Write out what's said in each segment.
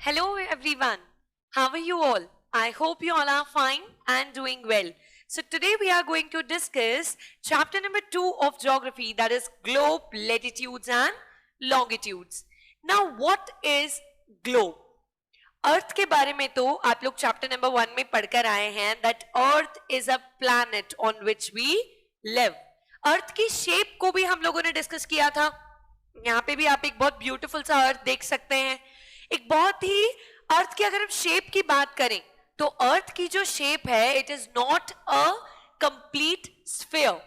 Hello everyone. How are you all? I hope you all are fine and doing well. So today we are going to discuss chapter number 2 of geography, that is globe, latitudes and longitudes. Now what is globe? अर्थ के बारे में तो आप लोग chapter number 1 में पढ़कर आए हैं that earth is a planet on which we live. Earth की शेप को भी हम लोगों ने डिस्कस किया था. यहाँ पे भी आप एक बहुत ब्यूटीफुल सा अर्थ देख सकते हैं. एक बहुत ही अर्थ की अगर हम शेप की बात करें तो अर्थ की जो शेप है it is not a complete sphere.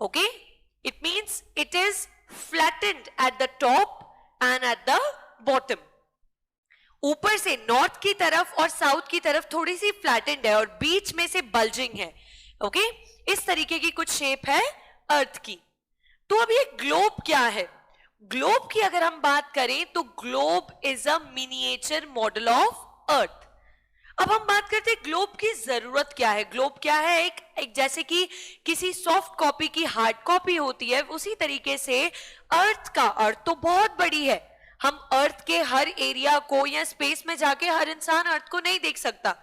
Okay, it means it is flattened at the top and at the bottom. ऊपर से नॉर्थ की तरफ और साउथ की तरफ थोड़ी सी फ्लैटेंड है और बीच में से बल्जिंग है. ओके, इस तरीके की कुछ शेप है अर्थ की. तो अब ये ग्लोब क्या है? ग्लोब की अगर हम बात करें तो globe is a miniature model of earth. अब हम बात करते हैं ग्लोब की जरूरत क्या है. ग्लोब क्या है? एक जैसे कि किसी सॉफ्ट कॉपी की हार्ड कॉपी होती है, उसी तरीके से अर्थ का अर्थ तो बहुत बड़ी है. हम अर्थ के हर एरिया को या स्पेस में जाके हर इंसान अर्थ को नहीं देख सकता.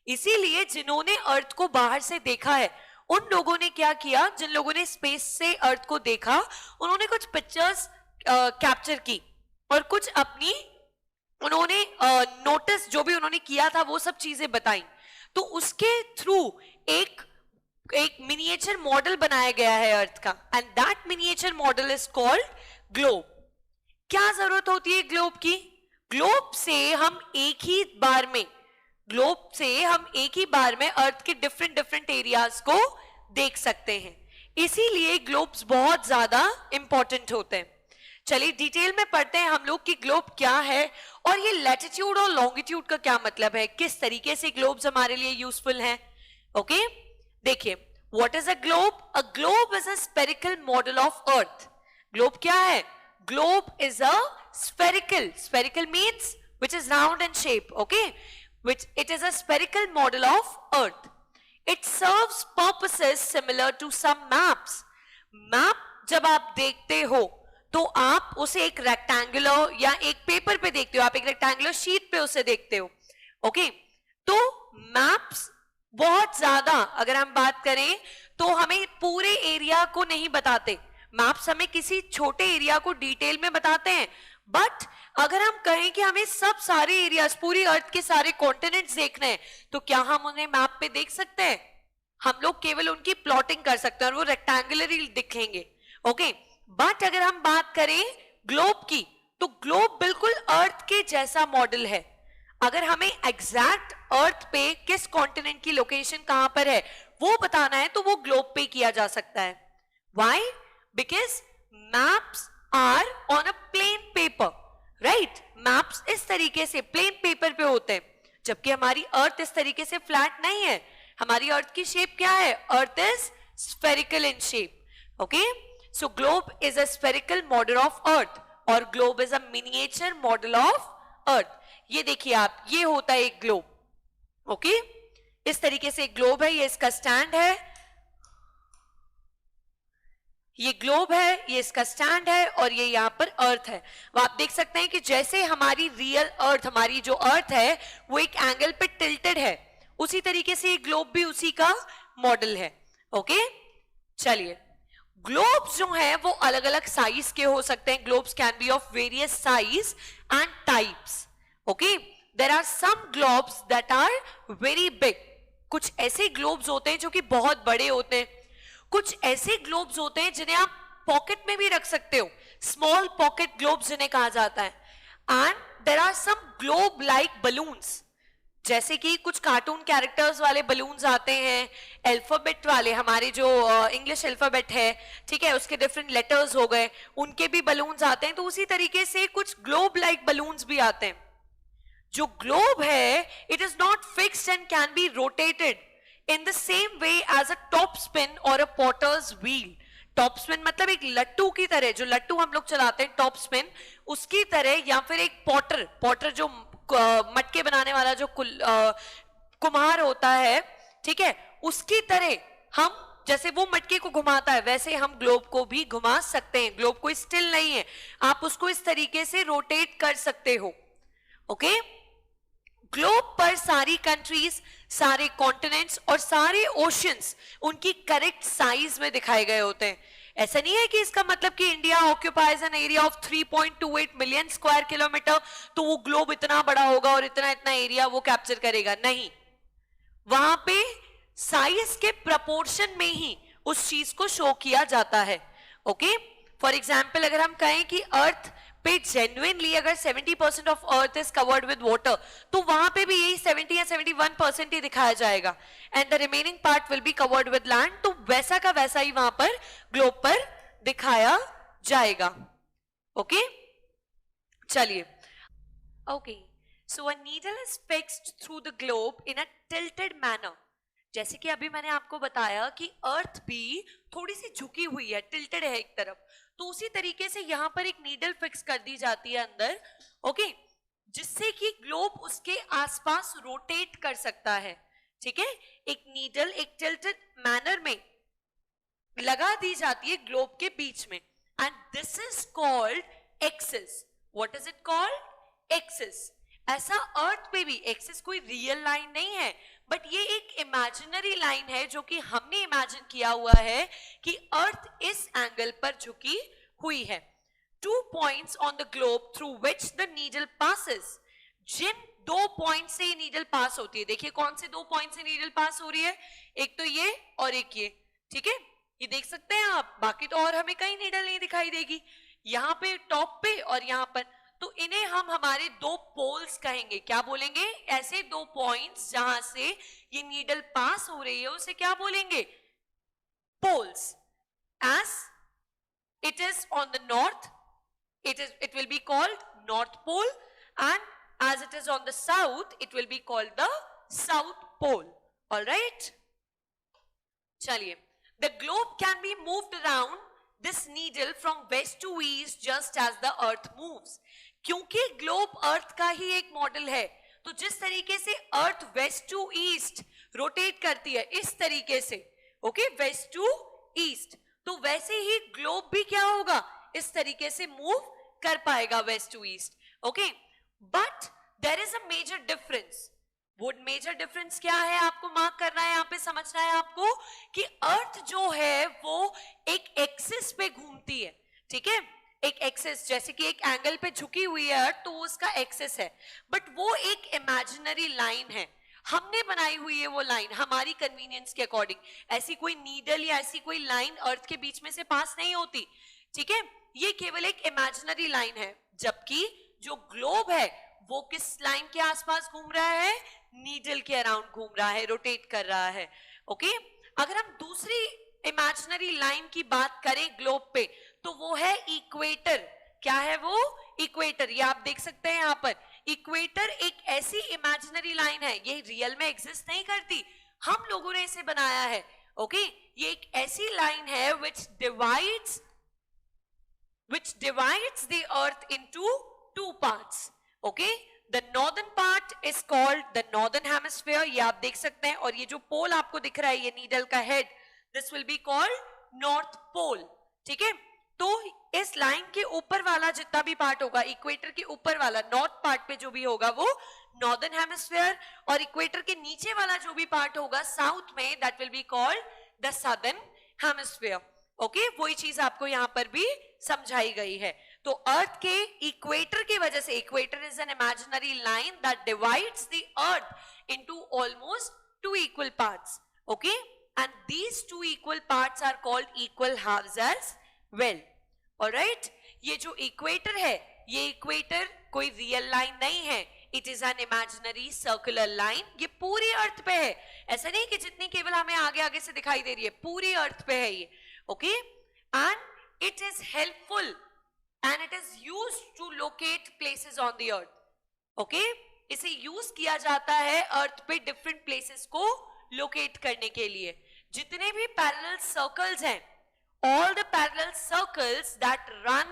इसीलिए जिन्होंने अर्थ को बाहर से देखा है उन लोगों ने क्या किया, जिन लोगों ने स्पेस से अर्थ को देखा उन्होंने कुछ पिक्चर्स कैप्चर की और कुछ अपनी उन्होंने नोटिस जो भी उन्होंने किया था वो सब चीजें बताई. तो उसके थ्रू एक मिनिएचर मॉडल बनाया गया है अर्थ का and that miniature model is called globe. क्या जरूरत होती है ग्लोब की? ग्लोब से हम एक ही बार में अर्थ के डिफरेंट एरियाज को देख सकते हैं. इसीलिए ग्लोब्स बहुत ज्यादा इंपॉर्टेंट होते हैं. चलिए डिटेल में पढ़ते हैं हम लोग कि ग्लोब क्या है और ये लैटिट्यूड और लॉन्गिट्यूड का क्या मतलब है, किस तरीके से ग्लोब्स हमारे लिए यूजफुल हैं. ओके, देखिए what is a globe? A globe is a spherical model of earth. Globe क्या है? Globe is a spherical means which is round in shape, okay, which it is a spherical model of earth. It serves purposes similar to some maps. Map जब आप देखते हो तो आप उसे एक रेक्टेंगुलर या एक पेपर पे देखते हो, आप एक रेक्टेंगुलर शीट पे उसे देखते हो. ओके, तो मैप्स बहुत ज्यादा अगर हम बात करें तो हमें पूरे एरिया को नहीं बताते. मैप्स हमें किसी छोटे एरिया को डिटेल में बताते हैं, बट अगर हम कहें कि हमें सब सारे एरियाज पूरी अर्थ के सारे कॉन्टिनेंट्स देखने हैं तो क्या हम उन्हें मैप पे देख सकते हैं? हम लोग केवल उनकी प्लॉटिंग कर सकते हैं और वो रेक्टेंगुलर ही दिखेंगे. ओके, बट अगर हम बात करें ग्लोब की तो ग्लोब बिल्कुल अर्थ के जैसा मॉडल है. अगर हमें एग्जैक्ट अर्थ पे किस कॉन्टिनेंट की लोकेशन कहां पर है वो बताना है तो वो ग्लोब पे किया जा सकता है. Why? Because maps are on a plain paper, right? Maps इस तरीके से plain paper पे होते हैं, जबकि हमारी अर्थ इस तरीके से फ्लैट नहीं है. हमारी अर्थ की शेप क्या है? Earth is spherical in shape. Okay? So globe is a spherical model of earth और globe is a miniature model of earth. ये देखिए आप, ये होता है एक ग्लोब. ओके, इस तरीके से एक ग्लोब है, ये इसका स्टैंड है. ये ग्लोब है, ये इसका स्टैंड है और ये यहाँ पर अर्थ है. वो आप देख सकते हैं कि जैसे हमारी रियल अर्थ, हमारी जो अर्थ है वो एक एंगल पे टिल्टेड है, उसी तरीके से ये ग्लोब भी उसी का मॉडल है. ओके, चलिए ग्लोब्स जो हैं वो अलग अलग साइज के हो सकते हैं. Globes can be of various size and types. Okay, there are some globes that are very big. कुछ ऐसे ग्लोब्स होते हैं जो कि बहुत बड़े होते हैं. कुछ ऐसे ग्लोब्स होते हैं जिन्हें आप पॉकेट में भी रख सकते हो, स्मॉल पॉकेट ग्लोब्स जिन्हें कहा जाता है. And there are some globe like balloons, जैसे कि कुछ कार्टून कैरेक्टर्स वाले बलून्स आते हैं, अल्फाबेट वाले, हमारे जो इंग्लिश अल्फाबेट है, ठीक है, उसके डिफरेंट लेटर्स हो गए, उनके भी बलून्स आते हैं. तो उसी तरीके से कुछ ग्लोब लाइक बलून्स भी आते हैं. जो ग्लोब है it is not fixed and can be rotated in the same way as a top spin or a potter's wheel. Top spin मतलब एक लट्टू की तरह, जो लट्टू हम लोग चलाते हैं टॉप स्पिन, उसकी तरह, या फिर एक पॉटर जो मटके बनाने वाला जो कुम्हार होता है, ठीक है, उसकी तरह हम जैसे वो मटके को घुमाता है वैसे हम ग्लोब को भी घुमा सकते हैं. ग्लोब कोई स्टिल नहीं है, आप उसको इस तरीके से रोटेट कर सकते हो. ओके, ग्लोब पर सारी कंट्रीज, सारे कॉन्टिनेंट्स और सारे ओशंस उनकी करेक्ट साइज में दिखाए गए होते हैं। ऐसा नहीं है कि इसका मतलब कि India occupies an area of 3.28 million square kilometre, तो वो ग्लोब इतना बड़ा होगा और इतना इतना एरिया वो कैप्चर करेगा, नहीं। वहां पे साइज के प्रपोर्शन में ही उस चीज को शो किया जाता है। ओके, फॉर एग्जाम्पल अगर हम कहें कि अर्थ पे जेन्युइनली अगर 70% of earth is covered with water, तो वहां पे भी यही 70 या 71% ही दिखाया जाएगा, and the remaining part will be covered with land. तो वैसा का वैसा ही वहां पर ग्लोब पर दिखाया जाएगा। ओके, चलिए। Okay, so a needle is fixed through the globe in a tilted manner. जैसे कि अभी मैंने आपको बताया कि अर्थ भी थोड़ी सी झुकी हुई है, टिल्टेड है एक तरफ, तो उसी तरीके से यहां पर एक नीडल फिक्स कर दी जाती है अंदर, ओके, जिससे कि ग्लोब उसके आसपास रोटेट कर सकता है। ठीक है, एक नीडल एक टिल्टेड मैनर में लगा दी जाती है ग्लोब के बीच में, and this is called axis. What is it called? Axis. ऐसा अर्थ पे भी एक्सिस कोई रियल लाइन नहीं है, बट ये एक इमेजिनरी लाइन है जो कि हमने इमेजिन किया हुआ है कि अर्थ इस एंगल पर झुकी हुई है। 2 points on the globe through which the needle passes. जिन 2 पॉइंट से नीडल पास होती है, देखिए कौन से 2 पॉइंट से नीडल पास हो रही है, एक तो ये और एक ये। ठीक है, ये देख सकते हैं आप, बाकी तो और हमें कहीं नीडल नहीं दिखाई देगी, यहां पे टॉप पे और यहां पर। तो इन्हें हम हमारे 2 पोल्स कहेंगे। क्या बोलेंगे? ऐसे 2 पॉइंट्स जहां से ये नीडल पास हो रही है उसे क्या बोलेंगे? Poles. As it is on the north, it will be called north pole, and as it is on the south it will be called the south pole. All right, chaliye. The globe can be moved around this needle from west to east just as the earth moves. क्योंकि globe अर्थ का ही एक model है, तो जिस तरीके से अर्थ waste to east rotate करती है इस तरीके से, ओके, वेस्ट टू ईस्ट, तो वैसे ही ग्लोब भी क्या होगा, इस तरीके से मूव कर पाएगा west to east. Okay, but there is a major difference. वो मेजर डिफरेंस क्या है आपको मार्क करना है, यहां पे समझना है आपको कि अर्थ जो है वो एक एक्सिस पे घूमती है। ठीक है, एक एक्सिस, जैसे कि एक एंगल पे झुकी हुई है अर्थ, तो उसका एक्सिस है, बट वो एक इमेजिनरी लाइन है, हमने बनाई हुई है वो लाइन हमारी कन्वीनियंस के अकॉर्डिंग। ऐसी कोई नीडल या ऐसी कोई लाइन अर्थ के बीच में से पास नहीं होती। ठीक है, ये केवल एक इमेजिनरी लाइन है, जबकि जो ग्लोब है वो किस लाइन के आसपास घूम रहा है? नीडल के अराउंड घूम रहा है, रोटेट कर रहा है। ओके, अगर हम दूसरी इमेजिनरी लाइन की बात करें ग्लोब पे, तो वो है इक्वेटर। क्या है वो? इक्वेटर। ये आप देख सकते हैं यहाँ पर, इक्वेटर एक ऐसी इमेजिनरी लाइन है, ये रियल में एग्जिस्ट नहीं करती, हम लोगों ने इसे बनाया है। ओके, ये एक ऐसी लाइन है which divides the earth into 2 parts. Okay, the northern part is called the northern hemisphere, ये आप देख सकते हैं, और ये जो पोल आपको दिख रहा है, ये नीडल का head, this will be called north pole. ठीक है, तो इस लाइन के ऊपर वाला जितना भी पार्ट होगा, इक्वेटर के ऊपर वाला नॉर्थ पार्ट पे जो भी होगा वो नॉर्दर्न हेमिस्फीयर, और इक्वेटर के नीचे वाला जो भी पार्ट होगा साउथ में, that will be called the southern hemisphere. Okay, वही चीज आपको यहां पर भी समझाई गई है। तो अर्थ के इक्वेटर की वजह से, equator is an imaginary line that divides the earth into almost 2 equal parts. Okay, and these 2 equal parts are called equal halves as well. Alright, ये जो इक्वेटर है, ये इक्वेटर कोई रियल लाइन नहीं है, it is an imaginary circular line. ये पूरी अर्थ पे है, ऐसा नहीं कि जितनी केवल हमें आगे आगे से दिखाई दे रही है, पूरी अर्थ पे है ये। Okay, and it is helpful and it is used to locate places on the earth. Okay, इसे यूज किया जाता है अर्थ पे डिफरेंट प्लेसेस को लोकेट करने के लिए। जितने भी पैरेलल सर्कल्स हैं, all the parallel circles that run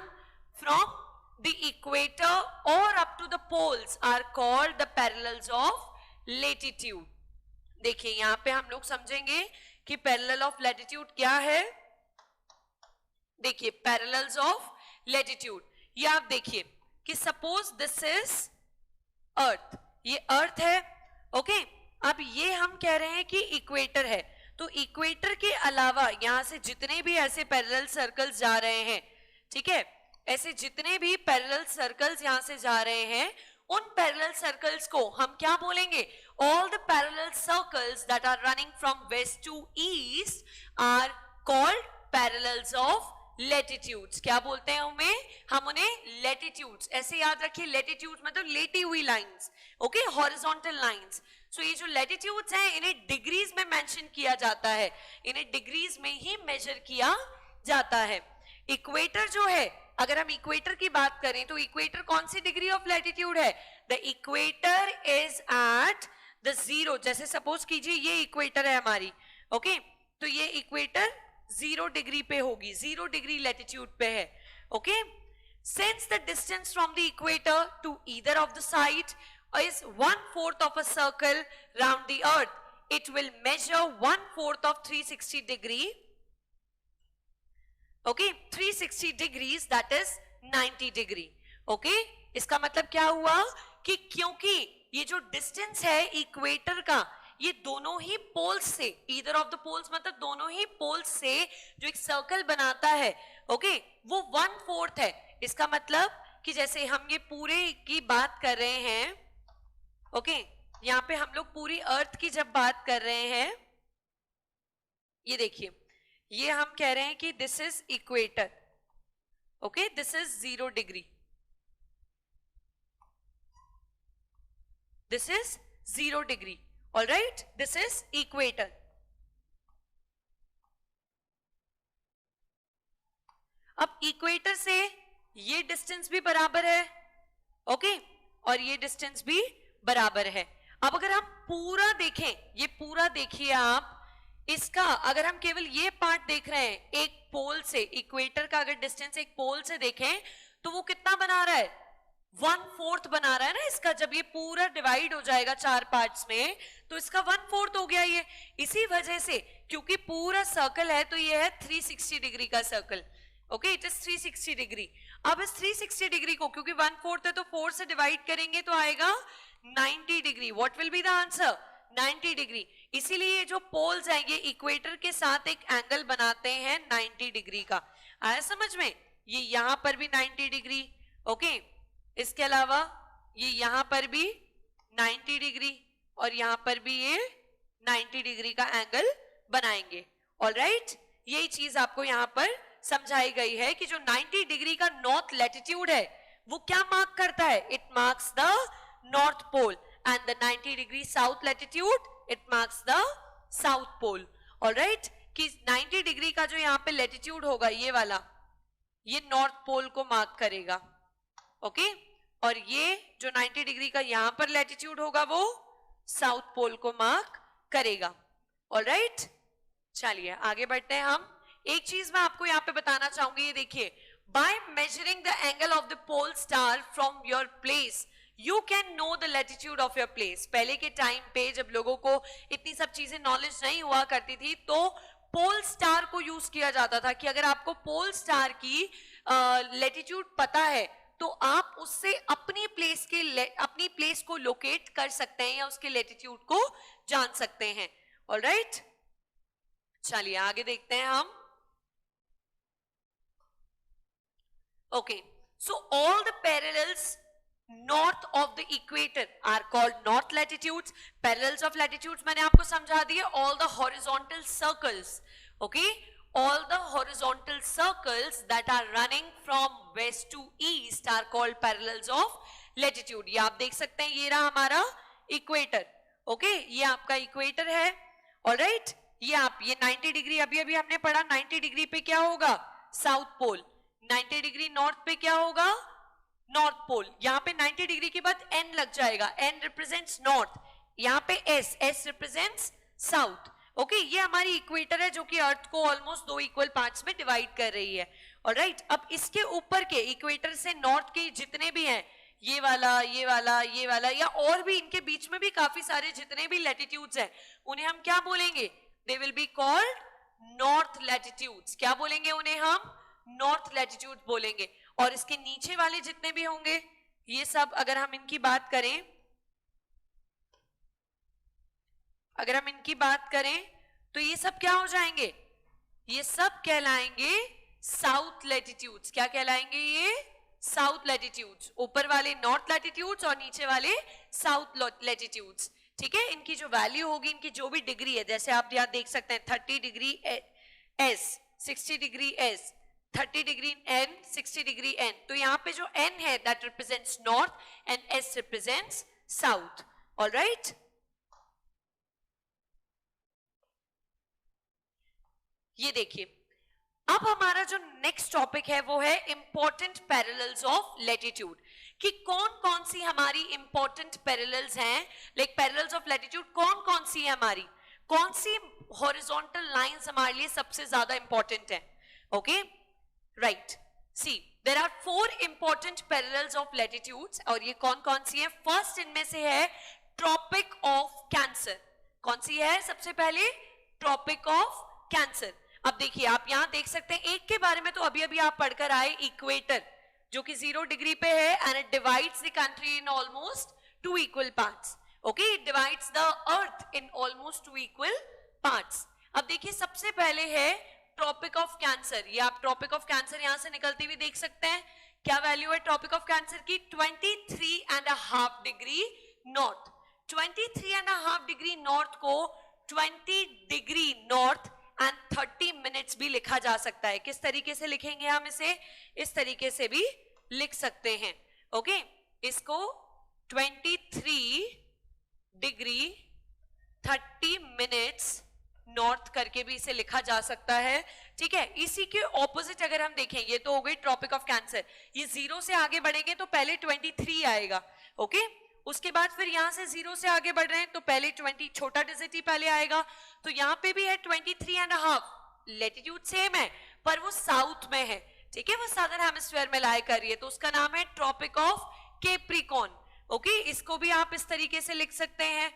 from the equator or up to the poles are called the parallels of latitude. देखिए यहां पे हम लोग समझेंगे कि parallel of latitude क्या है। देखिए parallels of latitude, ये आप देखिए कि suppose this is earth, ये अर्थ है, ओके। अब ये हम कह रहे हैं कि इक्वेटर है, तो इक्वेटर के अलावा यहां से जितने भी ऐसे पैरेलल सर्कल्स जा रहे हैं, ठीक है, ऐसे जितने भी पैरेलल सर्कल्स यहां से जा रहे हैं, उन पैरेलल सर्कल्स को हम क्या बोलेंगे? All the parallel circles that are running from west to east are called parallels of latitudes. क्या बोलते हैं हम उन्हें लेटिट्यूड्स। ऐसे याद रखिए, लेटिट्यूड्स मतलब लेटी हुई लाइंस, ओके, हॉरिजॉन्टल लाइंस। सो ये जो लेटिट्यूड्स हैं इन्हें डिग्रीज में मेंशन किया जाता है, इन्हें डिग्रीज में ही मेजर किया जाता है। इक्वेटर जो है, अगर हम इक्वेटर की बात करें तो इक्वेटर कौन सी डिग्री ऑफ लैटिट्यूड है? The equator is at the zero. जैसे सपोज कीजिए ये इक्वेटर है हमारी, ओके, तो ये इक्वेटर 0 डिग्री पे होगी, 0 डिग्री लैटिट्यूड पे है, okay. Since the distance from the equator to either of the side is 1/4 of a circle round the earth, it will measure 1/4 of 360 degree, okay, 360 degrees, that is 90 degree, okay। इसका मतलब क्या हुआ कि क्योंकि ये जो डिस्टेंस है equator का, ये दोनों ही पोल्स से, ईदर ऑफ द पोल्स मतलब दोनों ही पोल्स से जो एक सर्कल बनाता है, ओके, वो 1/4 है। इसका मतलब कि जैसे हम ये पूरे की बात कर रहे हैं, ओके, यहां पे हम लोग पूरी अर्थ की जब बात कर रहे हैं, ये देखिए, ये हम कह रहे हैं कि this is equator, okay, this is 0 degree, this is 0 degree, all right, this is equator. अब इक्वेटर से ये डिस्टेंस भी बराबर है, ओके, और ये डिस्टेंस भी बराबर है। अब अगर हम पूरा देखें, ये पूरा देखिए आप, इसका अगर हम केवल ये पार्ट देख रहे हैं एक पोल से, इक्वेटर का अगर डिस्टेंस एक पोल से देखें तो वो कितना बना रहा है? 1/4 बना रहा है ना इसका। जब ये पूरा डिवाइड हो जाएगा 4 पार्ट्स में तो इसका 1/4 हो गया ये। इसी वजह से, क्योंकि पूरा सर्कल है तो ये है 360 डिग्री का circle, okay, it is 360 degree. अब इस 360 डिग्री को, क्योंकि 1/4 है तो 4 से डिवाइड करेंगे तो आएगा 90 degree. What will be the answer? 90 degree. इसीलिए ये जो पोल्स हैं ये इक्वेटर के साथ एक एंगल बनाते हैं 90 डिग्री का। आया समझ में? ये यहां पर भी 90 डिग्री, ओके, इसके अलावा ये यहां पर भी 90 डिग्री और यहां पर भी ये 90 डिग्री का एंगल बनाएंगे, ऑलराइट। यही चीज आपको यहां पर समझाई गई है कि जो 90 डिग्री का नॉर्थ लैटिट्यूड है वो क्या मार्क करता है? It marks the north pole, and the 90 degree south latitude it marks the south pole, alright. कि 90 डिग्री का जो यहाँ पे लैटिट्यूड होगा ये वाला, ये नॉर्थ पोल को मार्क करेगा, ओके, और ये जो 90 डिग्री का यहां पर लैटिट्यूड होगा वो साउथ पोल को मार्क करेगा, ऑलराइट। चलिए आगे बढ़ते हैं हम। एक चीज मैं आपको यहाँ पे बताना चाहूंगी, ये देखिए, by measuring the angle of the pole star from your place you can know the latitude of your place. पहले के टाइम पे जब लोगों को इतनी सब चीजें नॉलेज नहीं हुआ करती थी तो पोल स्टार को यूज किया जाता था कि अगर आपको पोल स्टार की लैटिट्यूड पता है तो आप उससे अपनी प्लेस को लोकेट कर सकते हैं या उसके लैटिट्यूड को जान सकते हैं, ऑलराइट। चलिए आगे देखते हैं हम। Okay, so all the parallels north of the equator are called north latitudes. Parallels of latitudes मैंने आपको समझा दिया। all the horizontal circles, okay, all the horizontal circles that are running from west to east are called parallels of latitude. ये आप देख सकते हैं, ये रहा हमारा इक्वेटर, ओके, ये आपका इक्वेटर है, ऑलराइट। ये आप ये 90 डिग्री अभी हमने पढ़ा, 90 डिग्री पे क्या होगा? South pole. 90 डिग्री नॉर्थ पे क्या होगा? North pole. यहाँ पे 90 डिग्री के बाद एन लग जाएगा, एन रिप्रेजेंट्स नॉर्थ, यहाँ पे S, S represents south, okay. ये हमारी इक्वेटर है जो कि अर्थ को ऑलमोस्ट 2 इक्वल पार्ट्स में डिवाइड कर रही है, ऑलराइट। अब इसके ऊपर के इक्वेटर से नॉर्थ के जितने भी हैं, ये वाला, ये वाला, ये वाला, या और भी इनके बीच में भी काफी सारे जितने भी लैटिट्यूड्स हैं, उन्हें हम क्या बोलेंगे? They will be called north latitudes. क्या बोलेंगे उन्हें हम? नॉर्थ लैटिट्यूड बोलेंगे। और इसके नीचे वाले जितने भी होंगे ये सब, अगर हम इनकी बात करें अगर हम इनकी बात करें तो ये सब क्या हो जाएंगे, ये सब कहलाएंगे साउथ लैटिट्यूड्स। क्या कहलाएंगे ये, साउथ लैटिट्यूड्स। ऊपर वाले नॉर्थ लैटिट्यूड्स और नीचे वाले साउथ लैटिट्यूड्स। ठीक है, इनकी जो वैल्यू होगी, इनकी जो भी डिग्री है, जैसे आप यहाँ देख सकते हैं 30 degree S, 60 degree S, 30 degree N, 60 degree N. तो यहाँ पे जो एन है that represents north and S represents south. Alright, ये देखिए अब हमारा जो नेक्स्ट टॉपिक है वो है इंपॉर्टेंट पैरेलल्स ऑफ लैटिट्यूड, कि कौन कौन सी हमारी इंपॉर्टेंट पैरेलल्स हैं, लाइक पैरेलल्स ऑफ लैटिट्यूड कौन कौन सी है हमारी, कौन सी हॉरिजॉन्टल लाइंस हमारे लिए सबसे ज्यादा इंपॉर्टेंट है। Okay, right, see there are 4 important parallels of latitudes, और ये कौन कौन सी है। फर्स्ट इनमें से है ट्रॉपिक ऑफ कैंसर। कौन सी है सबसे पहले, ट्रॉपिक ऑफ कैंसर। अब देखिए आप यहां देख सकते हैं, एक के बारे में तो अभी अभी आप पढ़कर आए, इक्वेटर, जो कि 0 डिग्री पे है, and it divides the country in almost 2 equal parts. Okay, it divides the earth in almost 2 equal parts. अब देखिए सबसे पहले है ट्रॉपिक ऑफ कैंसर। ये आप ट्रॉपिक ऑफ कैंसर यहां से निकलती हुई देख सकते हैं। क्या वैल्यू है ट्रॉपिक ऑफ कैंसर की, 23.5 डिग्री नॉर्थ। 23.5 डिग्री नॉर्थ को 20 डिग्री नॉर्थ एंड 30 मिनट्स भी लिखा जा सकता है। किस तरीके से लिखेंगे हम इसे, इस तरीके से भी लिख सकते हैं। ओके, इसको 23 डिग्री 30 मिनट्स नॉर्थ करके भी इसे लिखा जा सकता है। ठीक है, इसी के ऑपोजिट अगर हम देखें, ये तो हो गई ट्रॉपिक ऑफ कैंसर, ये 0 से आगे बढ़ेंगे तो पहले 23 आएगा। ओके, उसके बाद फिर यहां से 0 से आगे बढ़ रहे हैं तो पहले 20 छोटा डिजिट ही पहले आएगा। तो यहां पे भी है 23.5, लैटिट्यूड सेम है पर वो साउथ में है। ठीक है, वो साउदर्न हेमिस्फीयर में लाई कर रही है, तो उसका नाम है ट्रॉपिक ऑफ कैप्रिकॉर्न। ओके, इसको भी आप इस तरीके से लिख सकते हैं।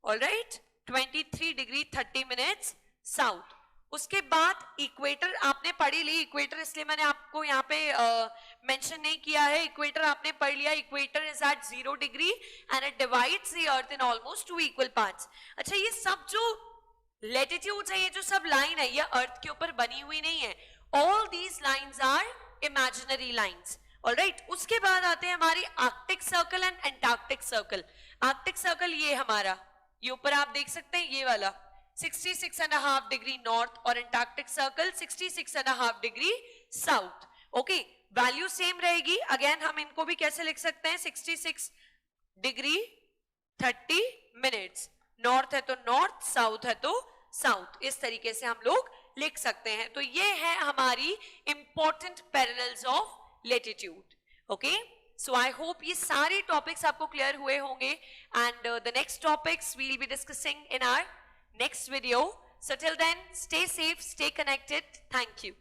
Alright, 23 degree 30 minutes south. उसके बाद इक्वेटर आपने पढ़ी ली, इक्वेटर इसलिए मैंने आपको यहाँ पे मेंशन नहीं किया है, इक्वेटर आपने पढ़ लिया। Equator is at 0 degree and it divides the earth in almost 2 equal parts. अच्छा, ये सब जो लैटिट्यूड्स है, ये जो सब लाइन है, ये अर्थ के ऊपर बनी हुई नहीं है। All these lines are imaginary lines. Alright, उसके बाद आते हैं हमारी arctic circle and antarctic circle. Arctic circle ये हमारा, ये ऊपर आप देख सकते हैं, ये वाला 66.5 डिग्री नॉर्थ, और Antarctic circle 66.5 degree south. Okay, value same रहेगी। अगेन हम इनको भी कैसे लिख सकते हैं, 66 डिग्री 30 मिनट्स, नॉर्थ है तो नॉर्थ, साउथ है तो साउथ, इस तरीके से हम लोग लिख सकते हैं। तो ये है हमारी important parallels of latitude. Okay, so I hope ये सारे टॉपिक्स आपको क्लियर हुए होंगे, and the next topics we'll be discussing in our next video. So till then, stay safe, stay connected. Thank you.